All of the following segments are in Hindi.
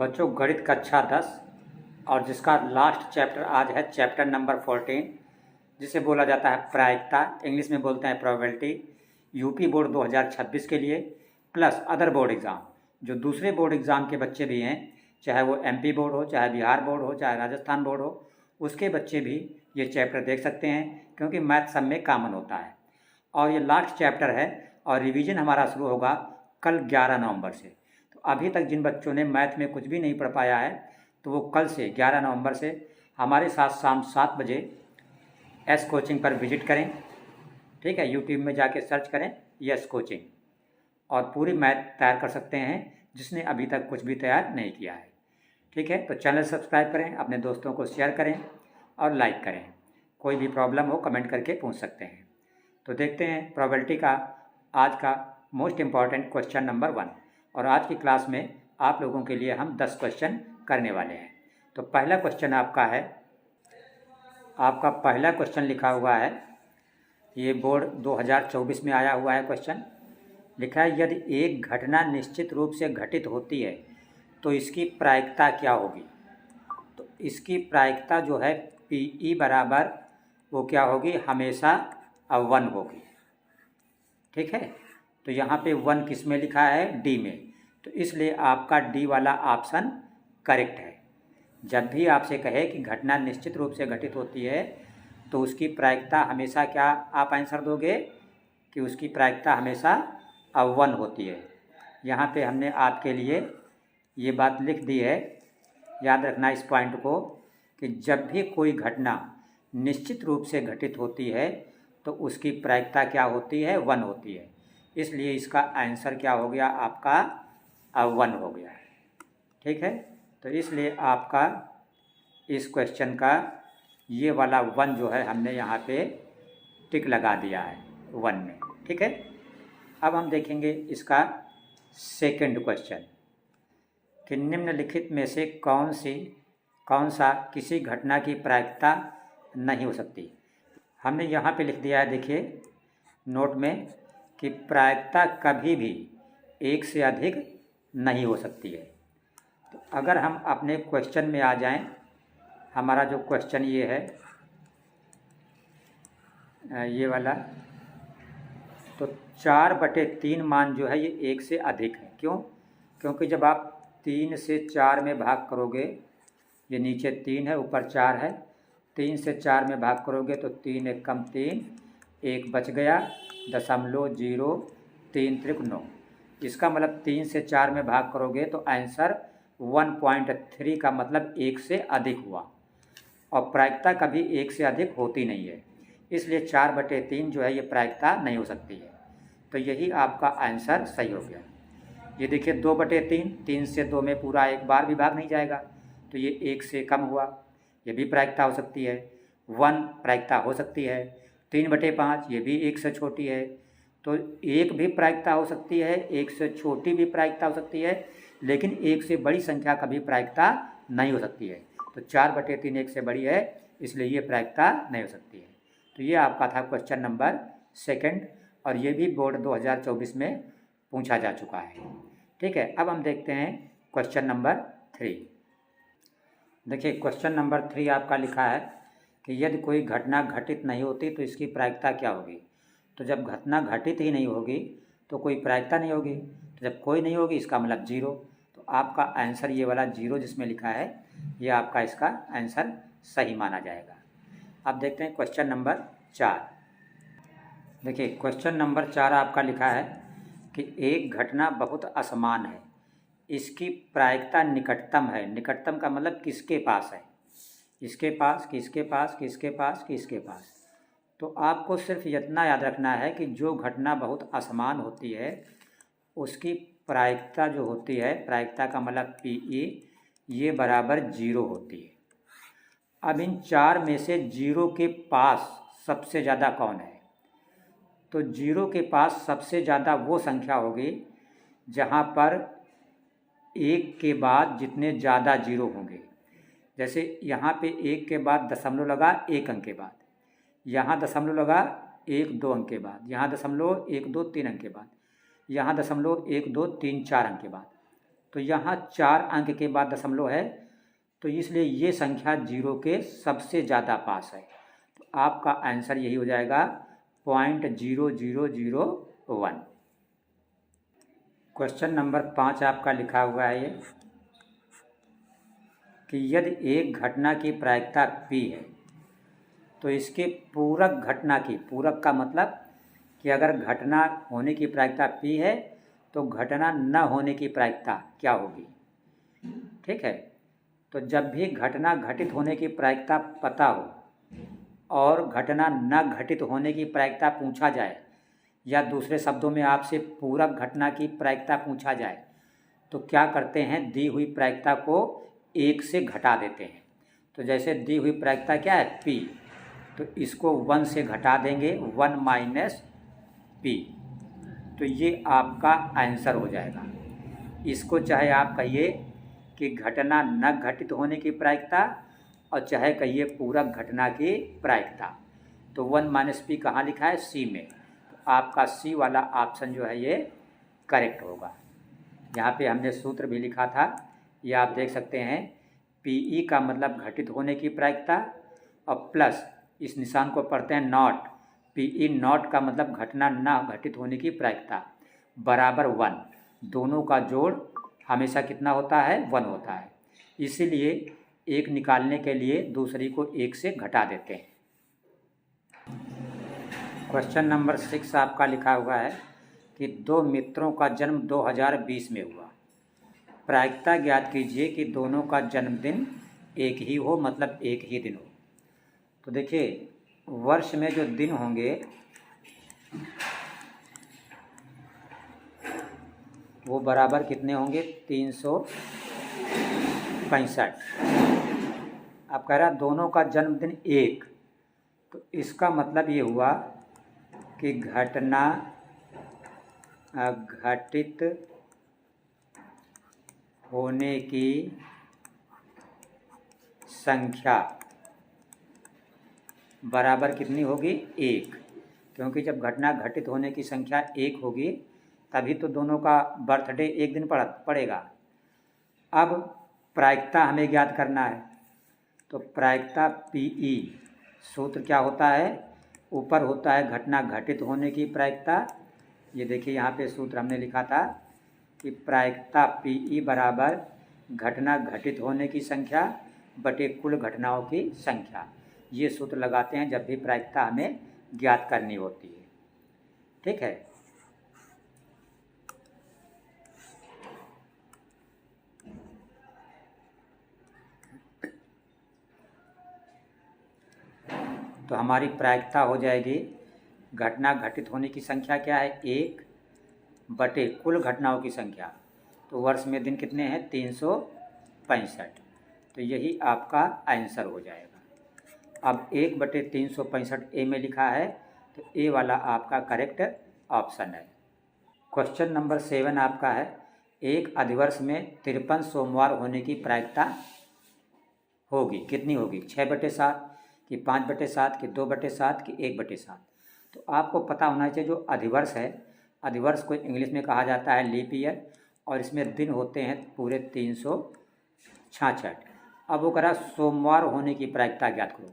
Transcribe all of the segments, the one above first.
बच्चों गणित कक्षा 10 और जिसका लास्ट चैप्टर आज है चैप्टर नंबर 14, जिसे बोला जाता है प्रायिकता, इंग्लिश में बोलते हैं प्रोबेबिलिटी। यूपी बोर्ड 2026 के लिए प्लस अदर बोर्ड एग्ज़ाम, जो दूसरे बोर्ड एग्ज़ाम के बच्चे भी हैं, चाहे वो एमपी बोर्ड हो, चाहे बिहार बोर्ड हो, चाहे राजस्थान बोर्ड हो, उसके बच्चे भी ये चैप्टर देख सकते हैं, क्योंकि मैथ सब में कॉमन होता है। और ये लास्ट चैप्टर है और रिवीजन हमारा शुरू होगा कल 11 नवंबर से। तो अभी तक जिन बच्चों ने मैथ में कुछ भी नहीं पढ़ पाया है, तो वो कल से 11 नवंबर से हमारे साथ शाम 7 बजे एस कोचिंग पर विजिट करें। ठीक है, यूट्यूब में जाके सर्च करें यस कोचिंग और पूरी मैथ तैयार कर सकते हैं जिसने अभी तक कुछ भी तैयार नहीं किया है। ठीक है, तो चैनल सब्सक्राइब करें, अपने दोस्तों को शेयर करें और लाइक करें। कोई भी प्रॉब्लम हो कमेंट करके पूछ सकते हैं। तो देखते हैं प्रोबेबिलिटी का आज का मोस्ट इम्पॉर्टेंट क्वेश्चन नंबर 1। और आज की क्लास में आप लोगों के लिए हम 10 क्वेश्चन करने वाले हैं। तो पहला क्वेश्चन आपका है, आपका पहला क्वेश्चन लिखा हुआ है, ये बोर्ड 2024 में आया हुआ है क्वेश्चन। लिखा है यदि एक घटना निश्चित रूप से घटित होती है तो इसकी प्रायिकता क्या होगी। तो इसकी प्रायिकता जो है PE बराबर वो क्या होगी, हमेशा 1 होगी। ठीक है, तो यहाँ पे 1 किस में लिखा है, डी में, तो इसलिए आपका डी वाला ऑप्शन करेक्ट है। जब भी आपसे कहे कि घटना निश्चित रूप से घटित होती है तो उसकी प्रायिकता हमेशा क्या आप आंसर दोगे कि उसकी प्रायिकता हमेशा 1 होती है। यहाँ पे हमने आपके लिए ये बात लिख दी है, याद रखना इस पॉइंट को, कि जब भी कोई घटना निश्चित रूप से घटित होती है तो उसकी प्रायिकता क्या होती है, 1 होती है। इसलिए इसका आंसर क्या हो गया, आपका 1 हो गया। ठीक है, तो इसलिए आपका इस क्वेश्चन का ये वाला 1 जो है हमने यहाँ पे टिक लगा दिया है 1 में। ठीक है, अब हम देखेंगे इसका सेकंड क्वेश्चन कि निम्नलिखित में से कौन सा किसी घटना की प्रायिकता नहीं हो सकती। हमने यहाँ पे लिख दिया है, देखिए नोट में, कि प्रायिकता कभी भी 1 से अधिक नहीं हो सकती है। तो अगर हम अपने क्वेश्चन में आ जाएं, हमारा जो क्वेश्चन ये है, ये वाला, तो 4/3 मान जो है ये 1 से अधिक है। क्यों? क्योंकि जब आप 3 से 4 में भाग करोगे, ये नीचे 3 है ऊपर 4 है, 3 से 4 में भाग करोगे तो 3 एक कम 3, 1 बच गया, 0.03 इसका मतलब 3 से 4 में भाग करोगे तो आंसर 1.3 का मतलब 1 से अधिक हुआ। और प्रायिकता कभी 1 से अधिक होती नहीं है, इसलिए 4/3 जो है ये प्रायिकता नहीं हो सकती है। तो यही आपका आंसर सही हो गया। ये देखिए 2/3, 3 से 2 में पूरा एक बार भी भाग नहीं जाएगा, तो ये 1 से कम हुआ, ये भी प्रायिकता हो सकती है। 1 प्रायिकता हो सकती है। 3/5 ये भी 1 से छोटी है, तो 1 भी प्रायिकता हो सकती है, 1 से छोटी भी प्रायिकता हो सकती है, लेकिन 1 से बड़ी संख्या कभी प्रायिकता नहीं हो सकती है। तो 4/3 1 से बड़ी है, इसलिए ये प्रायिकता नहीं हो सकती है। तो ये आपका था क्वेश्चन नंबर 2 और ये भी बोर्ड 2024 में पूछा जा चुका है। ठीक है, अब हम देखते हैं क्वेश्चन नंबर 3। देखिए क्वेश्चन नंबर 3 आपका लिखा है कि यदि कोई घटना घटित नहीं होती तो इसकी प्रायिकता क्या होगी। तो जब घटना घटित ही नहीं होगी तो कोई प्रायिकता नहीं होगी, तो जब कोई नहीं होगी इसका मतलब 0। तो आपका आंसर ये वाला 0 जिसमें लिखा है, ये आपका इसका आंसर सही माना जाएगा। अब देखते हैं क्वेश्चन नंबर 4। देखिए क्वेश्चन नंबर 4 आपका लिखा है कि एक घटना बहुत असमान है, इसकी प्रायिकता निकटतम है। निकटतम का मतलब किसके पास है, इसके पास, किसके पास, किसके पास, किसके पास। तो आपको सिर्फ इतना याद रखना है कि जो घटना बहुत असमान होती है उसकी प्रायिकता जो होती है, प्रायिकता का मतलब PE, ये बराबर 0 होती है। अब इन 4 में से 0 के पास सबसे ज़्यादा कौन है। तो 0 के पास सबसे ज़्यादा वो संख्या होगी जहाँ पर 1 के बाद जितने ज़्यादा 0 होंगे। जैसे यहाँ पे 1 के बाद दशमलव लगा 1 अंक के बाद, यहाँ दशमलव लगा 1 2 अंक के बाद, यहाँ दशमलव 1 2 3 अंक के बाद, यहाँ दशमलव 1 2 3 4 अंक के बाद। तो यहाँ 4 अंक के बाद दशमलव है, तो इसलिए ये संख्या 0 के सबसे ज़्यादा पास है। तो आपका आंसर यही हो जाएगा 0.0001। क्वेश्चन नंबर 5 आपका लिखा हुआ है ये कि यदि एक घटना की प्रायिकता P है तो इसके पूरक घटना की, पूरक का मतलब कि अगर घटना होने की प्रायिकता P है तो घटना न होने की प्रायिकता क्या होगी। ठीक है, तो जब भी घटना घटित होने की प्रायिकता पता हो और घटना न घटित होने की प्रायिकता पूछा जाए, या दूसरे शब्दों में आपसे पूरक घटना की प्रायिकता पूछा जाए, तो क्या करते हैं, दी हुई प्रायिकता को 1 से घटा देते हैं। तो जैसे दी हुई प्रायिकता क्या है P, तो इसको 1 से घटा देंगे, 1 माइनस P, तो ये आपका आंसर हो जाएगा। इसको चाहे आप कहिए कि घटना न घटित होने की प्रायिकता और चाहे कहिए पूरक घटना की प्रायिकता। तो 1 माइनस P कहाँ लिखा है, C में, तो आपका C वाला ऑप्शन जो है ये करेक्ट होगा। यहाँ पे हमने सूत्र भी लिखा था, ये आप देख सकते हैं, PE का मतलब घटित होने की प्रायिकता और प्लस इस निशान को पढ़ते हैं नॉट, PE नॉट का मतलब घटना न घटित होने की प्रायिकता बराबर 1, दोनों का जोड़ हमेशा कितना होता है, 1 होता है। इसीलिए एक निकालने के लिए दूसरी को 1 से घटा देते हैं। क्वेश्चन नंबर 6 आपका लिखा हुआ है कि 2 मित्रों का जन्म 2020 में हुआ, प्रायिकता ज्ञात कीजिए कि दोनों का जन्मदिन एक ही हो, मतलब एक ही दिन हो। तो देखिए, वर्ष में जो दिन होंगे वो बराबर कितने होंगे, 365। अब कह रहा दोनों का जन्मदिन एक, तो इसका मतलब ये हुआ कि घटना घटित होने की संख्या बराबर कितनी होगी, 1, क्योंकि जब घटना घटित होने की संख्या 1 होगी तभी तो दोनों का बर्थडे एक दिन पड़ेगा। अब प्रायिकता हमें ज्ञात करना है, तो प्रायिकता PE सूत्र क्या होता है, ऊपर होता है घटना घटित होने की प्रायिकता, ये देखिए यहाँ पे सूत्र हमने लिखा था कि प्रायिकता PE बराबर घटना घटित होने की संख्या बटे कुल घटनाओं की संख्या। ये सूत्र लगाते हैं जब भी प्रायिकता हमें ज्ञात करनी होती है। ठीक है, तो हमारी प्रायिकता हो जाएगी घटना घटित होने की संख्या क्या है, 1 बटे कुल घटनाओं की संख्या, तो वर्ष में दिन कितने हैं, 365, तो यही आपका आंसर हो जाएगा। अब 1 बटे 365 ए में लिखा है, तो ए वाला आपका करेक्ट ऑप्शन है। क्वेश्चन नंबर 7 आपका है, एक अधिवर्ष में 53 सोमवार होने की प्रायिकता होगी, कितनी होगी, 6/7 कि 5/7 कि 2/7 कि 1/7। तो आपको पता होना चाहिए जो अधिवर्ष है, अधिवर्ष को इंग्लिश में कहा जाता है लीप ईयर, और इसमें दिन होते हैं पूरे 366। अब वो कह रहा सोमवार होने की प्रायिकता ज्ञात करो।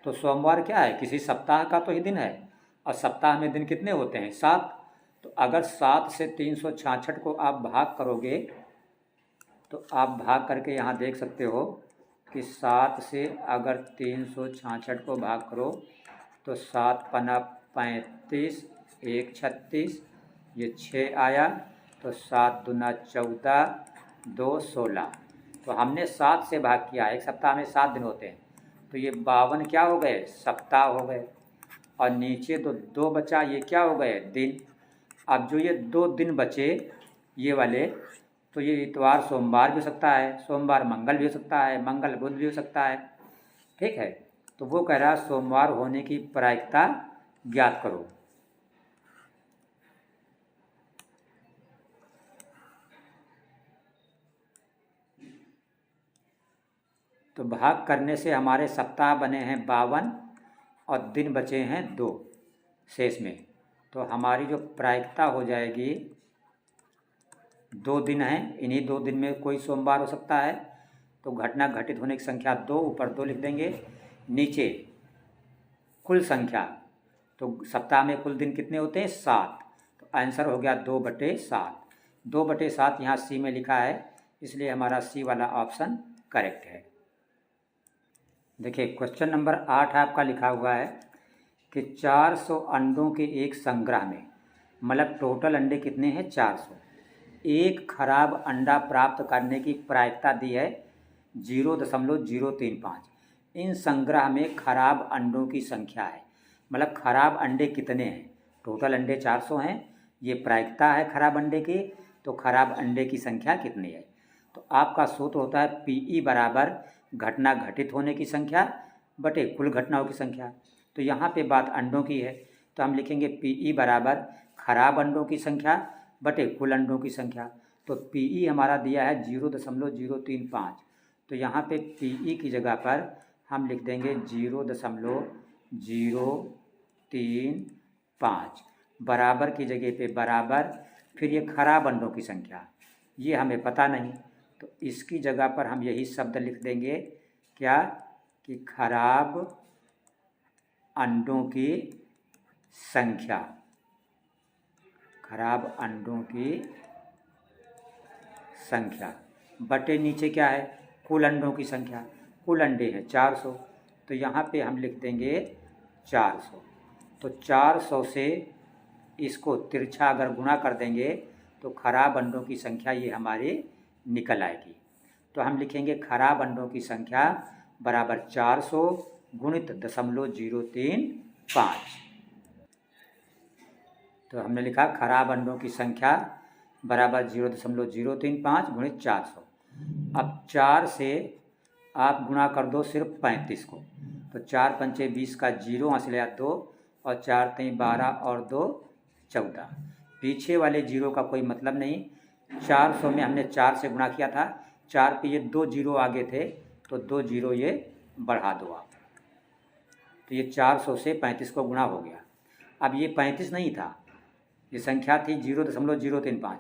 तो सोमवार क्या है, किसी सप्ताह का तो ही दिन है, और सप्ताह में दिन कितने होते हैं, 7। तो अगर 7 से 366 को आप भाग करोगे, तो आप भाग करके यहाँ देख सकते हो कि 7 से अगर 366 को भाग करो तो 7 पना 35, 1 36, ये 6 आया, तो 7 दूना 14, 2 16। तो हमने 7 से भाग किया, एक सप्ताह में 7 दिन होते हैं, तो ये 52 क्या हो गए, सप्ताह हो गए। और नीचे तो 2 बचा, ये क्या हो गए, दिन। अब जो ये 2 दिन बचे ये वाले, तो ये इतवार सोमवार भी हो सकता है, सोमवार मंगल भी हो सकता है, मंगल बुध भी हो सकता है। ठीक है, तो वो कह रहा है सोमवार होने की प्रायिकता ज्ञात करो। तो भाग करने से हमारे सप्ताह बने हैं 52 और दिन बचे हैं 2 शेष में, तो हमारी जो प्रायिकता हो जाएगी 2 दिन हैं, इन्हीं 2 दिन में कोई सोमवार हो सकता है, तो घटना घटित होने की संख्या 2, ऊपर 2 लिख देंगे। नीचे कुल संख्या, तो सप्ताह में कुल दिन कितने होते हैं? 7। तो आंसर हो गया 2/7। 2/7 यहाँ सी में लिखा है, इसलिए हमारा सी वाला ऑप्शन करेक्ट है। देखिए क्वेश्चन नंबर 8 आपका लिखा हुआ है कि 400 अंडों के एक संग्रह में, मतलब टोटल अंडे कितने हैं? 400। एक खराब अंडा प्राप्त करने की प्रायिकता दी है 0.035। इन संग्रह में खराब अंडों की संख्या है, मतलब खराब अंडे कितने हैं? टोटल अंडे 400 हैं, ये प्रायिकता है खराब अंडे की, तो खराब अंडे की संख्या कितनी है? तो आपका सूत्र होता है PE बराबर घटना घटित होने की संख्या बटे कुल घटनाओं की संख्या। तो यहाँ पे बात अंडों की है, तो हम लिखेंगे PE बराबर खराब अंडों की संख्या बटे कुल अंडों की संख्या। तो PE हमारा दिया है 0.035, तो यहाँ पे PE की जगह पर हम लिख देंगे 0.035, बराबर की जगह पे बराबर, फिर ये खराब अंडों की संख्या, ये हमें पता नहीं, तो इसकी जगह पर हम यही शब्द लिख देंगे क्या, कि खराब अंडों की संख्या, खराब अंडों की संख्या बटे नीचे क्या है? कुल अंडों की संख्या। कुल अंडे हैं 400, तो यहाँ पे हम लिख देंगे 400। तो 400 से इसको तिरछा अगर गुणा कर देंगे तो खराब अंडों की संख्या ये हमारी निकल आएगी। तो हम लिखेंगे खराब अंडों की संख्या बराबर 400 गुणित 0.035। तो हमने लिखा खराब अंडों की संख्या बराबर 0.035 गुणित 400। अब 4 से आप गुणा कर दो सिर्फ 35 को, तो 4 पंचे 20 का 0 यहाँ से लिया 2, और 4 3 12 और 2 14। पीछे वाले 0 का कोई मतलब नहीं। 400 में हमने 4 से गुणा किया था, 4 पे ये 2 0 आगे थे, तो 2 0 ये बढ़ा दो आप, तो ये 400 से 35 को गुणा हो गया। अब ये 35 नहीं था, ये संख्या थी 0.035,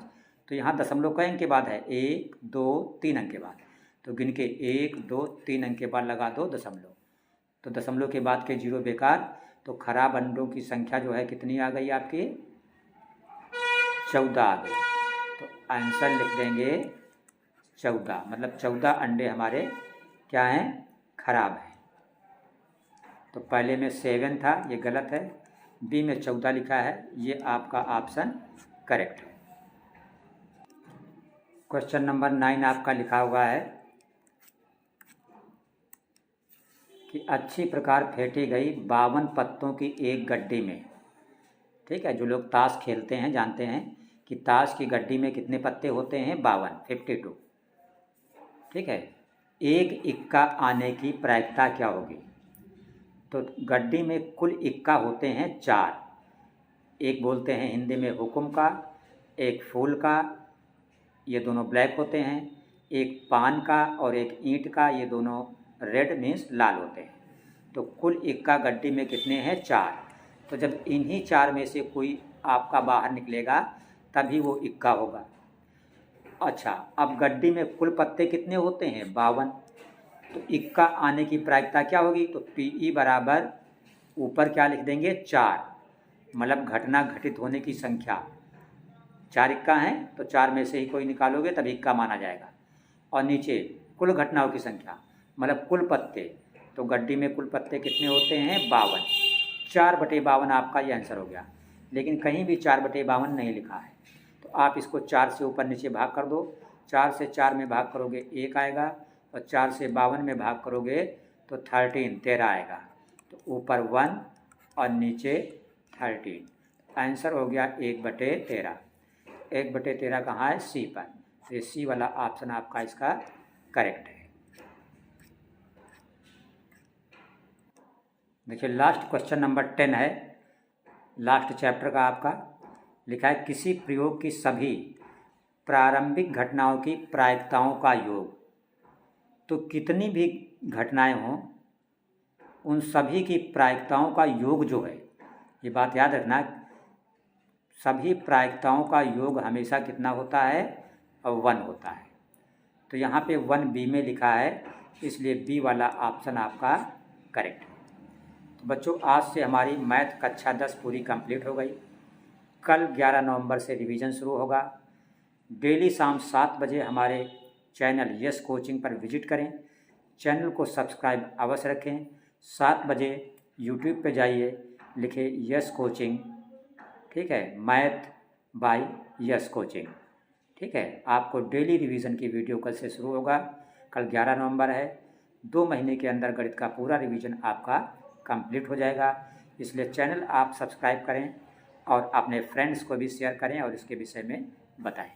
तो यहाँ दशमलव कई अंक के बाद है? 1 2 3 अंक के बाद, तो गिन के 1 2 3 अंक के बाद लगा दो दशमलव, तो दशमलव के बाद के 0 बेकार। तो खराब अंडों की संख्या जो है कितनी आ गई आपकी? 14 आ गई। तो आंसर लिख देंगे 14, मतलब 14 अंडे हमारे क्या हैं? खराब हैं। तो पहले में 7 था, ये गलत है, बी में 14 लिखा है, ये आपका ऑप्शन करेक्ट है। क्वेश्चन नंबर 9 आपका लिखा हुआ है कि अच्छी प्रकार फेंटी गई 52 पत्तों की एक गड्डी में, ठीक है, जो लोग ताश खेलते हैं जानते हैं कि ताश की गड्डी में कितने पत्ते होते हैं? 52, ठीक है। एक इक्का आने की प्रायिकता क्या होगी? तो गड्डी में कुल इक्का होते हैं 4, एक बोलते हैं हिंदी में हुकुम का, एक फूल का, ये दोनों ब्लैक होते हैं, एक पान का और एक ईंट का, ये दोनों रेड मीन्स लाल होते हैं। तो कुल इक्का गड्डी में कितने हैं? 4। तो जब इन्हीं 4 में से कोई आपका बाहर निकलेगा तभी वो इक्का होगा। अच्छा, अब गड्डी में कुल पत्ते कितने होते हैं? 52। तो इक्का आने की प्रायिकता क्या होगी? तो PE बराबर ऊपर क्या लिख देंगे? 4, मतलब घटना घटित होने की संख्या। 4 इक्का हैं तो 4 में से ही कोई निकालोगे तभी इक्का माना जाएगा। और नीचे कुल घटनाओं की संख्या, मतलब कुल पत्ते, तो गड्डी में कुल पत्ते कितने होते हैं? 52। 4/52 आपका ये आंसर हो गया, लेकिन कहीं भी 4/52 नहीं लिखा है, तो आप इसको 4 से ऊपर नीचे भाग कर दो। 4 से 4 में भाग करोगे 1 आएगा, और 4 से 52 में भाग करोगे तो 13 आएगा, तो ऊपर 1 और नीचे 13। आंसर हो गया 1/13। 1/13 कहाँ है? सी पर, तो ये सी वाला ऑप्शन आपका इसका करेक्ट है। देखिए लास्ट क्वेश्चन नंबर 10 है, लास्ट चैप्टर का आपका। लिखा है किसी प्रयोग की सभी प्रारंभिक घटनाओं की प्रायिकताओं का योग, तो कितनी भी घटनाएं हों उन सभी की प्रायिकताओं का योग जो है, ये बात याद रखना, सभी प्रायिकताओं का योग हमेशा कितना होता है? 1 होता है। तो यहाँ पे 1B में लिखा है, इसलिए बी वाला ऑप्शन आपका करेक्ट है। तो बच्चों, आज से हमारी मैथ कक्षा 10 पूरी कंप्लीट हो गई। कल 11 नवंबर से रिवीजन शुरू होगा। डेली शाम 7 बजे हमारे चैनल यस कोचिंग पर विजिट करें। चैनल को सब्सक्राइब अवश्य रखें। 7 बजे यूट्यूब पे जाइए, लिखे यस कोचिंग, ठीक है, मैथ बाय यस कोचिंग, ठीक है। आपको डेली रिवीजन की वीडियो कल से शुरू होगा। कल 11 नवंबर है। 2 महीने के अंदर गणित का पूरा रिवीजन आपका कंप्लीट हो जाएगा। इसलिए चैनल आप सब्सक्राइब करें और अपने फ्रेंड्स को भी शेयर करें और इसके विषय में बताएं।